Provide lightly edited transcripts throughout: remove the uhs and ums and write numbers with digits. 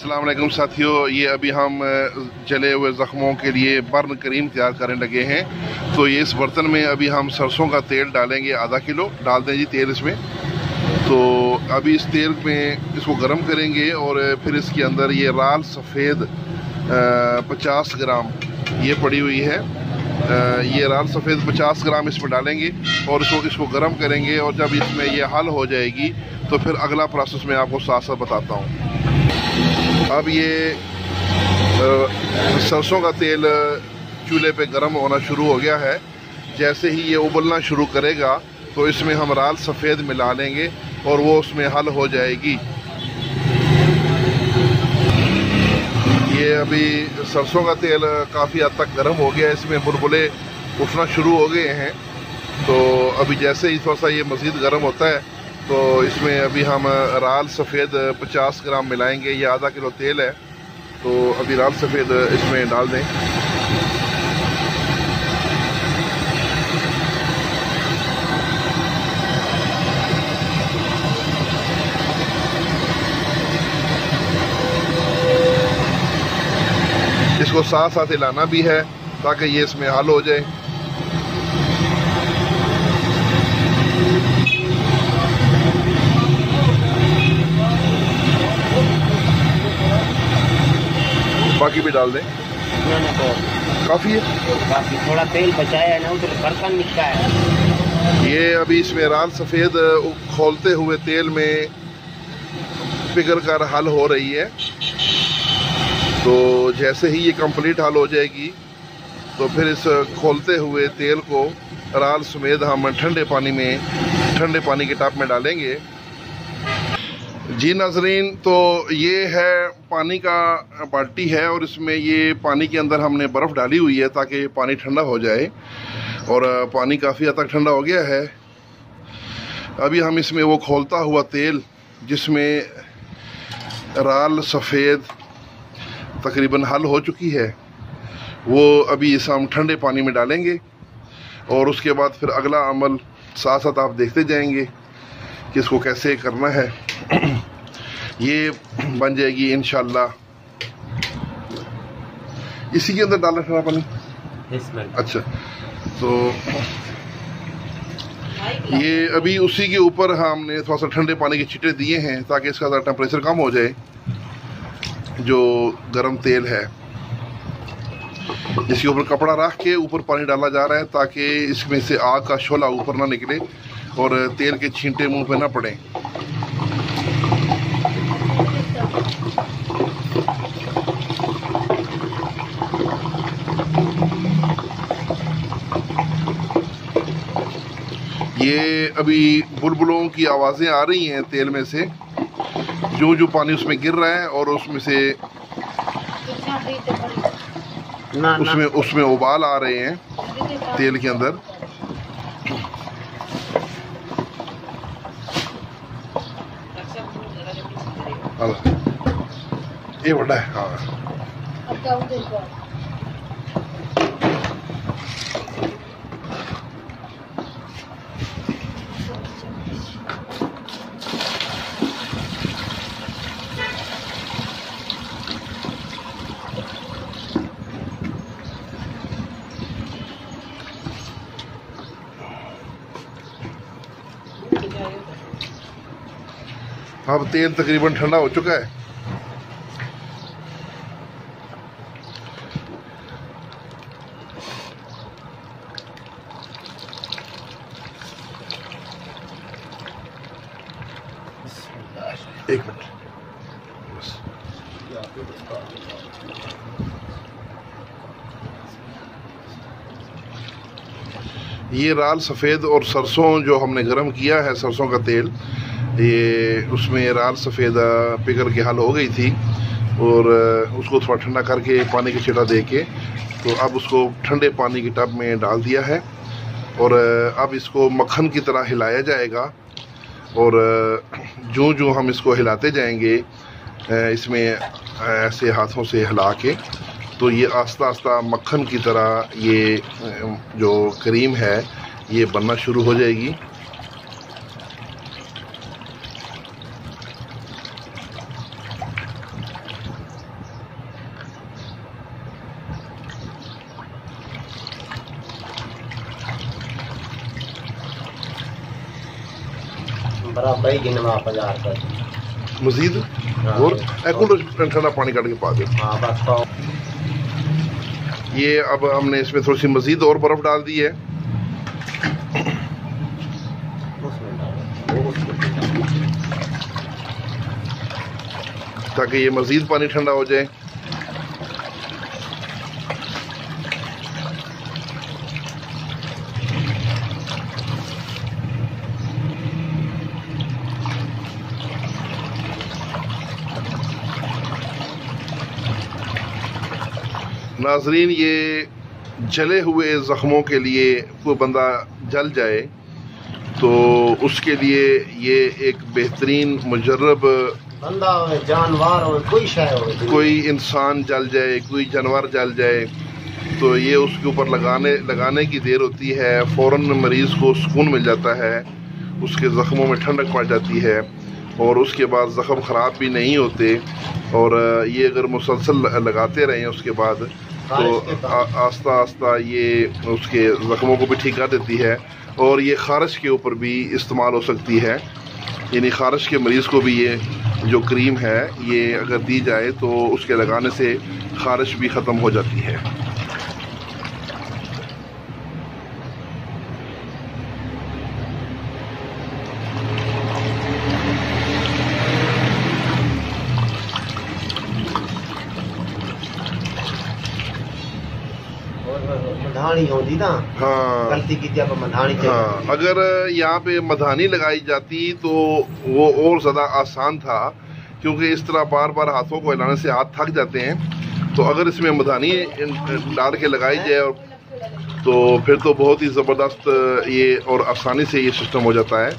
अस्सलाम वालेकुम साथियों, ये अभी हम जले हुए ज़ख्मों के लिए बर्न क्रीम तैयार करने लगे हैं। तो ये इस बर्तन में अभी हम सरसों का तेल डालेंगे, आधा किलो डाल दें जी तेल इसमें। तो अभी इस तेल में इसको गर्म करेंगे और फिर इसके अंदर ये लाल सफ़ेद 50 ग्राम ये पड़ी हुई है, ये लाल सफ़ेद 50 ग्राम इसमें डालेंगे और इसको गर्म करेंगे। और जब इसमें ये हल हो जाएगी तो फिर अगला प्रोसेस मैं आपको साथ साथ बताता हूँ। अब ये सरसों का तेल चूल्हे पे गर्म होना शुरू हो गया है। जैसे ही ये उबलना शुरू करेगा तो इसमें हम लाल सफ़ेद मिला लेंगे और वो उसमें हल हो जाएगी। ये अभी सरसों का तेल काफ़ी हद तक गर्म हो गया है, इसमें बुलबुले उठना शुरू हो गए हैं। तो अभी जैसे ही थोड़ा सा ये मज़ीद गर्म होता है तो इसमें अभी हम लाल सफ़ेद 50 ग्राम मिलाएंगे। ये आधा किलो तेल है, तो अभी लाल सफ़ेद इसमें डाल दें। इसको साथ साथ हिलाना भी है ताकि ये इसमें हल हो जाए। बाकी भी डाल दें, काफ़ी है, काफी थोड़ा तेल बचाया है ना, उधर बर्तन निकला है। ये अभी इसमें लाल सफ़ेद खोलते हुए तेल में पिघल कर हल हो रही है। तो जैसे ही ये कंप्लीट हल हो जाएगी तो फिर इस खोलते हुए तेल को लाल समेत हम ठंडे पानी के टब में डालेंगे। जी नाज़रीन, तो ये है पानी का बाल्टी है और इसमें ये पानी के अंदर हमने बर्फ़ डाली हुई है ताकि पानी ठंडा हो जाए। और पानी काफ़ी हद तक ठंडा हो गया है। अभी हम इसमें वो खोलता हुआ तेल जिसमें लाल सफ़ेद तकरीबन हल हो चुकी है, वो अभी इस हम ठंडे पानी में डालेंगे और उसके बाद फिर अगला अमल साथ साथ आप देखते जाएंगे कि इसको कैसे करना है। ये बन जाएगी इंशाल्लाह। इसी के अंदर डालना ठंडा पानी। अच्छा, तो ये अभी उसी के ऊपर हमने थोड़ा सा ठंडे पानी के छींटे दिए हैं ताकि इसका टेम्परेचर कम हो जाए। जो गर्म तेल है इसके ऊपर कपड़ा रख के ऊपर पानी डाला जा रहा है ताकि इसमें से आग का शोला ऊपर ना निकले और तेल के छींटे मुंह पे ना पड़े। ये अभी बुलबुलों की आवाज़ें आ रही हैं तेल में से, जो पानी उसमें गिर रहा है और उसमें से उसमें उबाल आ रहे हैं तेल के अंदर। ये बड़ा है, हाँ। अब तेल तकरीबन ठंडा हो चुका है। एक मिनट बस। ये लाल सफ़ेद और सरसों जो हमने गरम किया है, सरसों का तेल, ये उसमें लाल सफ़ेद पिघल के हल हो गई थी और उसको थोड़ा ठंडा करके पानी की छिटा दे के तो अब उसको ठंडे पानी के टब में डाल दिया है और अब इसको मक्खन की तरह हिलाया जाएगा। और जो हम इसको हिलाते जाएंगे इसमें ऐसे हाथों से हिला के तो ये आस्ता आस्ता मक्खन की तरह ये जो क्रीम है ये बनना शुरू हो जाएगी। बराबर ही गिनवा 50 का मजीद और ठंडा पानी काट के पा दो। हाँ बस पाओ। ये अब हमने इसमें थोड़ी सी मजीद और बर्फ डाल दी है। ताकि ये मजीद पानी ठंडा हो जाए। नाजरीन, ये जले हुए ज़ख्मों के लिए कोई बंदा जल जाए तो उसके लिए ये एक बेहतरीन मुजर्रब बंदा हो, जानवर हो, कोई शय हो, कोई इंसान जल जाए, कोई जानवर जल जाए तो ये उसके ऊपर लगाने की देर होती है। फ़ौरन मरीज़ को सुकून मिल जाता है, उसके ज़ख्मों में ठंडक पड़ जाती है और उसके बाद ज़ख्म ख़राब भी नहीं होते। और ये अगर मुसलसल लगाते रहें उसके बाद तो आस्ता आस्ता ये उसके ज़ख्मों को भी ठीक कर देती है। और ये ख़ारिश के ऊपर भी इस्तेमाल हो सकती है, यानी ख़ारिश के मरीज़ को भी ये जो क्रीम है ये अगर दी जाए तो उसके लगाने से ख़ारिश भी ख़त्म हो जाती है। मधानी होती ना, हाँ गलती की थी, मधानी। हाँ, अगर यहाँ पे मधानी लगाई जाती तो वो और ज़्यादा आसान था, क्योंकि इस तरह बार बार हाथों को हिलाने से हाथ थक जाते हैं। तो अगर इसमें मधानी डाल के लगाई जाए तो फिर तो बहुत ही ज़बरदस्त ये और आसानी से ये सिस्टम हो जाता है।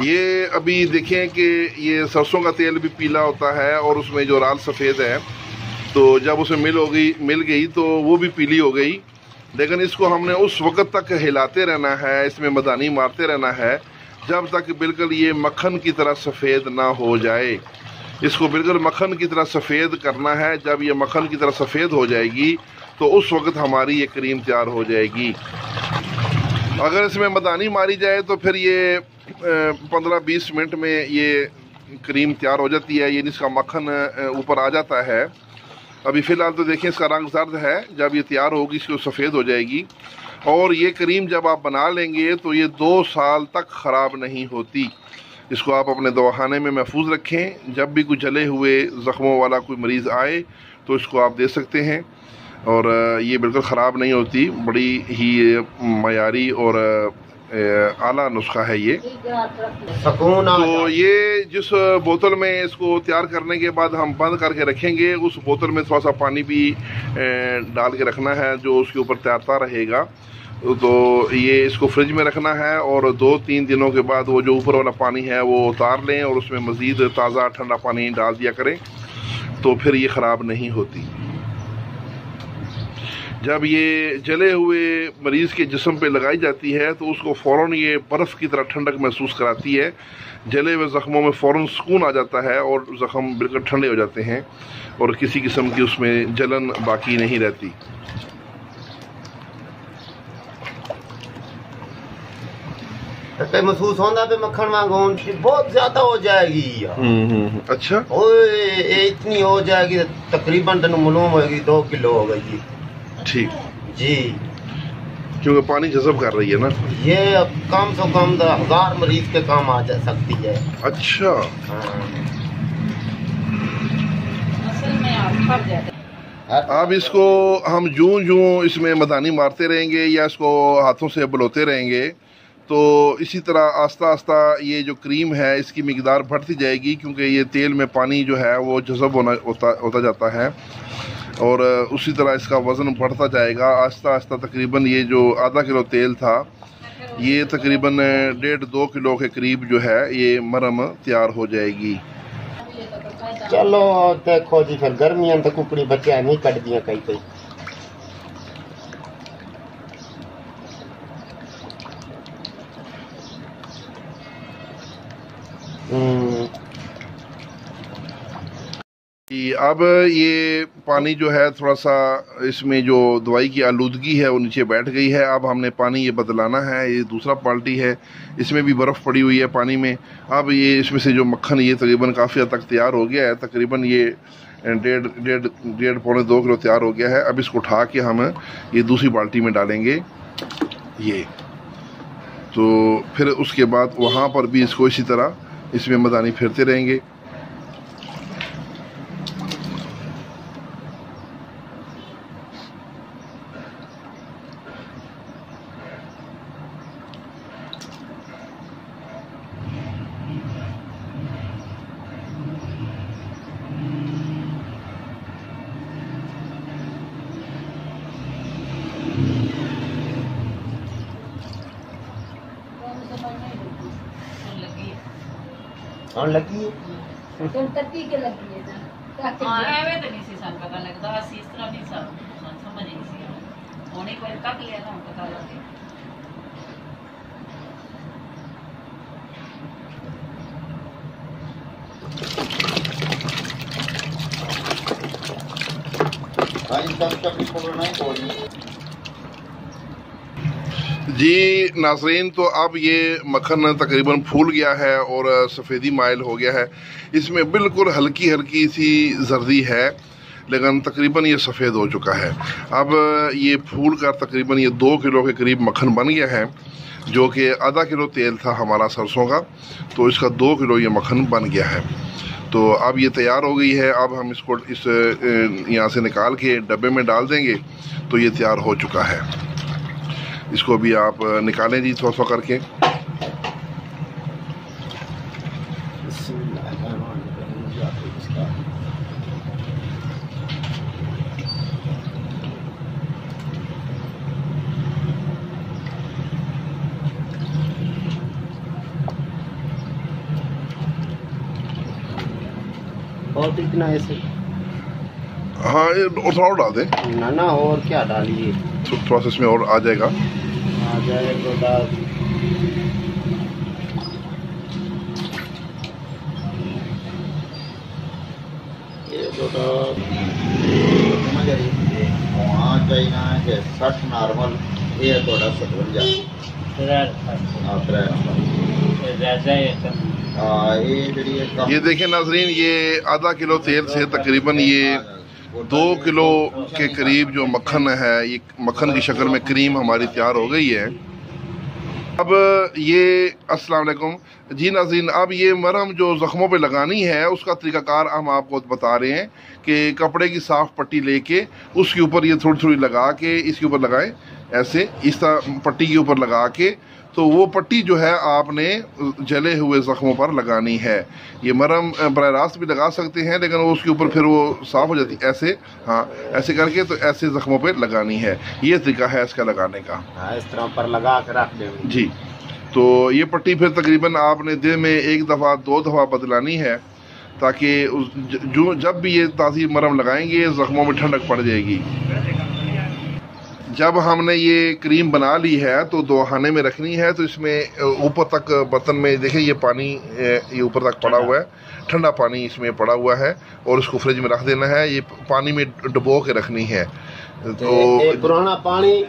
ये अभी देखें कि ये सरसों का तेल भी पीला होता है और उसमें जो राल सफ़ेद है, तो जब उसमें मिल गई तो वो भी पीली हो गई। लेकिन इसको हमने उस वक़्त तक हिलाते रहना है, इसमें मदानी मारते रहना है जब तक बिल्कुल ये मक्खन की तरह सफ़ेद ना हो जाए। इसको बिल्कुल मक्खन की तरह सफ़ेद करना है। जब ये मक्खन की तरह सफ़ेद हो जाएगी तो उस वक़्त हमारी ये क्रीम तैयार हो जाएगी। अगर इसमें मदानी मारी जाए तो फिर ये 15-20 मिनट में ये क्रीम तैयार हो जाती है, यानी इसका मक्खन ऊपर आ जाता है। अभी फ़िलहाल तो देखें इसका रंग जर्द है, जब ये तैयार होगी इसको सफ़ेद हो जाएगी। और ये क्रीम जब आप बना लेंगे तो ये 2 साल तक ख़राब नहीं होती। इसको आप अपने दवाखाने में महफूज रखें, जब भी कोई जले हुए ज़ख्मों वाला कोई मरीज़ आए तो इसको आप दे सकते हैं और ये बिल्कुल ख़राब नहीं होती। बड़ी ही मयारी और आला नुस्खा है ये। तो ये जिस बोतल में इसको तैयार करने के बाद हम बंद करके रखेंगे, उस बोतल में थोड़ा सा पानी भी डाल के रखना है जो उसके ऊपर तैरता रहेगा। तो ये इसको फ्रिज में रखना है और 2-3 दिनों के बाद वो जो ऊपर वाला पानी है वो उतार लें और उसमें मज़ीद ताज़ा ठंडा पानी डाल दिया करें, तो फिर ये ख़राब नहीं होती। जब ये जले हुए मरीज़ के जिस्म पे लगाई जाती है तो उसको फ़ौरन ये बर्फ़ की तरह ठंडक महसूस कराती है। जले हुए ज़ख्मों में फ़ौरन सुकून आ जाता है और ज़ख्म बिल्कुल ठंडे हो जाते हैं और किसी किस्म की उसमें जलन बाकी नहीं रहती। महसूस होता पे मक्खन मांगोन बहुत ज्यादा हो जाएगी। अच्छा, ओए इतनी हो जाएगी तकरीबन तेन मालूम होगी 2 किलो हो गई। ठीक जी, क्योंकि पानी जज़ब कर रही है ना। ये कम से कम 1000 मरीज के काम आ जा सकती है। अच्छा, अब इसको हम जूं इसमें मदानी मारते रहेंगे या इसको हाथों से बुलोते रहेंगे तो इसी तरह आस्ता आस्ता ये जो क्रीम है इसकी मिकदार बढ़ती जाएगी, क्योंकि ये तेल में पानी जो है वो जज़ब होता जाता है और उसी तरह इसका वज़न बढ़ता जाएगा। आस्ता आस्ता तकरीबन ये जो आधा किलो तेल था ये तकरीबन 1.5-2 किलो के करीब जो है ये मरम तैयार हो जाएगी। चलो देखो जी, फिर गर्मियां तो कुकड़ी बच्चे नहीं कट दिया कहीं। जी अब ये पानी जो है थोड़ा सा इसमें जो दवाई की आलूदगी है वो नीचे बैठ गई है। अब हमने पानी ये बदलाना है। ये दूसरा बाल्टी है, इसमें भी बर्फ़ पड़ी हुई है पानी में। अब ये इसमें से जो मक्खन ये तकरीबन काफ़ी हद तक तैयार हो गया है। तकरीबन ये डेढ़ पौने 2 किलो तैयार हो गया है। अब इसको उठा के हम ये दूसरी बाल्टी में डालेंगे ये। तो फिर उसके बाद वहाँ पर भी इसको इसी तरह इसमें मदानी फिरते रहेंगे। हाँ लगी तत्ती के लगी है ना हाँ एवें तो नहीं सी सन पता लगता। असी इस तरह नहीं समझ नहीं सी होने को तक लिया ना पता लगे। जी नाज़रीन, तो अब ये मक्खन तकरीबन फूल गया है और सफ़ेदी माइल हो गया है। इसमें बिल्कुल हल्की हल्की सी जर्दी है, लेकिन तकरीबन ये सफ़ेद हो चुका है। अब ये फूल कर तकरीबन ये 2 किलो के करीब मक्खन बन गया है, जो कि आधा किलो तेल था हमारा सरसों का, तो इसका 2 किलो ये मक्खन बन गया है। तो अब ये तैयार हो गई है। अब हम इसको इस यहाँ से निकाल के डब्बे में डाल देंगे तो ये तैयार हो चुका है। इसको भी आप निकालें जी थोड़ा सा करके। और कितना ऐसे? हाँ ये और थोड़ा और डाल दें ना और क्या डालिए, थोड़ा सा इसमें और आ जाएगा। आ जाए तो डाल। ये तो समझ आई वहाँ चाहिए कि 60 नॉर्मल, ये थोड़ा 57 ये देखें नाजरीन, ये आधा किलो तेल से तकरीबन ये 2 किलो के करीब जो मक्खन है, ये मक्खन की शक्ल में क्रीम हमारी तैयार हो गई है। अब ये अस्सलाम वालेकुम जी नाज़रीन, अब ये मरहम जो ज़ख्मों पे लगानी है उसका तरीक़ाकार हम आपको बता रहे हैं कि कपड़े की साफ़ पट्टी लेके उसके ऊपर ये थोड़ी थोड़ी लगा के इसके ऊपर लगाएं, ऐसे इस तरह पट्टी के ऊपर लगा के, तो वो पट्टी जो है आपने जले हुए ज़ख्मों पर लगानी है। ये मरहम बराह रास्त भी लगा सकते हैं, लेकिन वो उसके ऊपर फिर वो साफ़ हो जाती है ऐसे। हाँ ऐसे करके तो ऐसे ज़ख्मों पे लगानी है, ये तरीका है इसका लगाने का। हाँ इस तरह पर लगा कर रख देंगे जी। तो ये पट्टी फिर तकरीबन आपने दिन में 1 दफ़ा 2 दफ़ा बदलानी है, ताकि जो जब भी ये ताज़ी मरहम लगाएंगे ज़ख्मों में ठंडक पड़ जाएगी। जब हमने ये क्रीम बना ली है तो दोहाने में रखनी है, तो इसमें ऊपर तक बर्तन में देखें ये पानी ये ऊपर तक पड़ा हुआ है, ठंडा पानी इसमें पड़ा हुआ है, और इसको फ्रिज में रख देना है। ये पानी में डुबो के रखनी है। तो पुराना पानी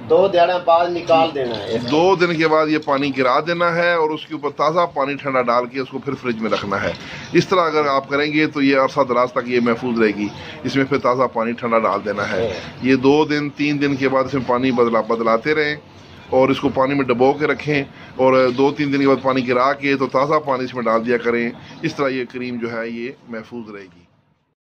2 दिन बाद निकाल देना है। 2 दिन के बाद ये पानी गिरा देना है और उसके ऊपर ताज़ा पानी ठंडा डाल के उसको फिर फ्रिज में रखना है। इस तरह अगर आप करेंगे तो ये अरसा दराज तक ये महफूज रहेगी। इसमें फिर ताज़ा पानी ठंडा डाल देना है। ये 2 दिन 3 दिन के बाद इसमें पानी बदलाते रहें और इसको पानी में डबो के रखें, और 2-3 दिन के बाद पानी गिरा के तो ताज़ा पानी इसमें डाल दिया करें। इस तरह ये क्रीम जो है ये महफूज रहेगी।